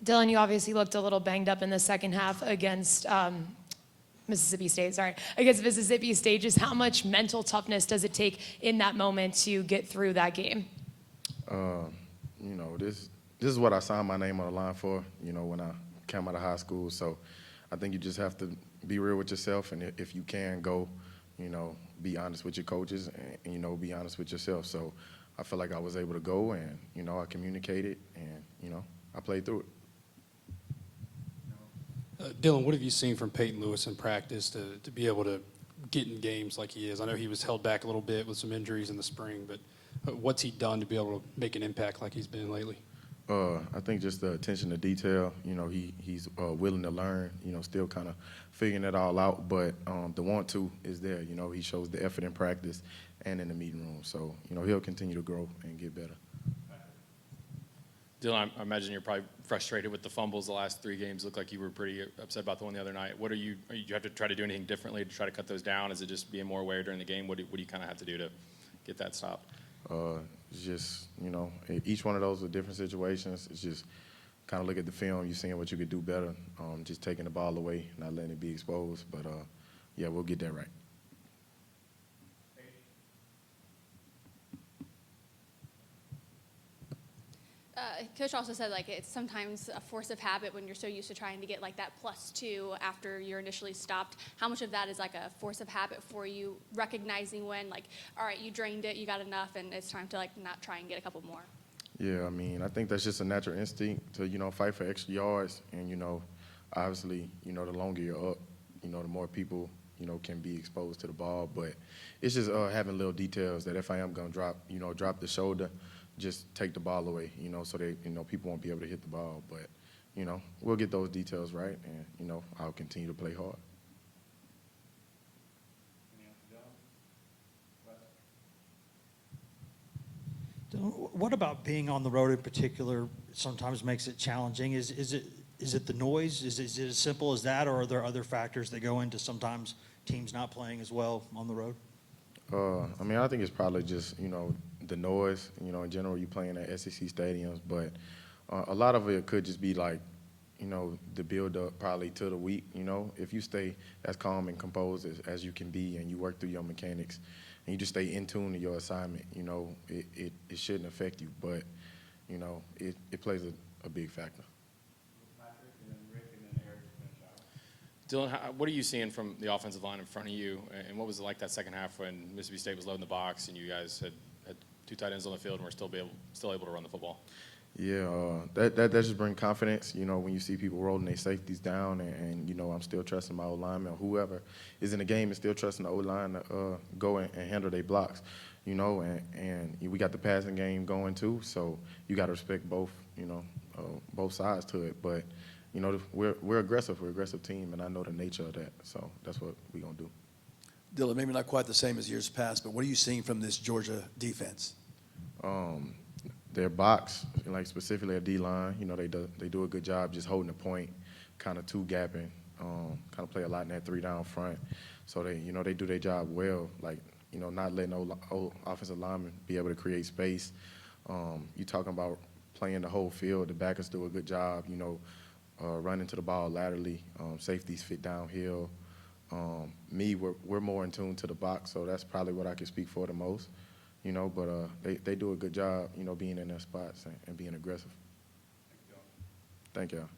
Dylan, you obviously looked a little banged up in the second half against Mississippi State. Just how much mental toughness does it take in that moment to get through that game? This is what I signed my name on the line for, when I came out of high school. So I think you just have to be real with yourself, and if you can go, be honest with your coaches and be honest with yourself. So I feel like I was able to go, and, I communicated, and, I played through it. Dylan, what have you seen from Peyton Lewis in practice to be able to get in games like he is? I know he was held back a little bit with some injuries in the spring, but what's he done to be able to make an impact like he's been lately? I think just the attention to detail. He's willing to learn. Still kind of figuring it all out. But the want to is there. He shows the effort in practice and in the meeting room. So he'll continue to grow and get better. Dylan, I imagine you're probably frustrated with the fumbles the last 3 games. Looked like you were pretty upset about the one the other night. What are you have to try to do anything differently to try to cut those down? Is it just being more aware during the game? What do you kind of have to do to get that stopped? Just, each one of those are different situations. It's just kind of look at the film, you're seeing what you could do better, just taking the ball away, not letting it be exposed. But, yeah, we'll get that right. Coach also said, it's sometimes a force of habit when you're so used to trying to get, that +2 after you're initially stopped. How much of that is, a force of habit for you, recognizing when, all right, you drained it, you got enough, and it's time to, not try and get a couple more? Yeah, I think that's just a natural instinct to, fight for extra yards. And, obviously, the longer you're up, the more people, can be exposed to the ball. But it's just having little details that if I am going to drop the shoulder, just take the ball away, so they, people won't be able to hit the ball. But, we'll get those details right, and, I'll continue to play hard. What about being on the road in particular sometimes makes it challenging? Is it the noise? Is it as simple as that, or are there other factors that go into sometimes teams not playing as well on the road? I think it's probably just, the noise. In general, you playing at SEC stadiums, but a lot of it could just be the build-up probably to the week. If you stay as calm and composed as you can be, and you work through your mechanics, and you just stay in tune to your assignment, it shouldn't affect you. But, it plays a big factor. Dylan, what are you seeing from the offensive line in front of you, and what was it like that second half when Mississippi State was loading the box and you guys had 2 tight ends on the field and were still able to run the football? Yeah, that just brings confidence, when you see people rolling their safeties down, and I'm still trusting my O-lineman, or whoever is in the game is still trusting the O-line to go and handle their blocks, and we got the passing game going too, so you got to respect both, both sides to it. But, we're aggressive. We're an aggressive team, and I know the nature of that, so that's what we're going to do. Dylan, maybe not quite the same as years past, but what are you seeing from this Georgia defense? Their box, specifically a D-line, they do a good job just holding the point, kind of two-gapping, kind of play a lot in that 3 down front. So they do their job well, not letting offensive linemen be able to create space. You talking about playing the whole field. The backers do a good job, running to the ball laterally. Safeties fit downhill. We're more in tune to the box, so that's probably what I can speak for the most. But they do a good job, being in their spots and being aggressive. Thank y'all.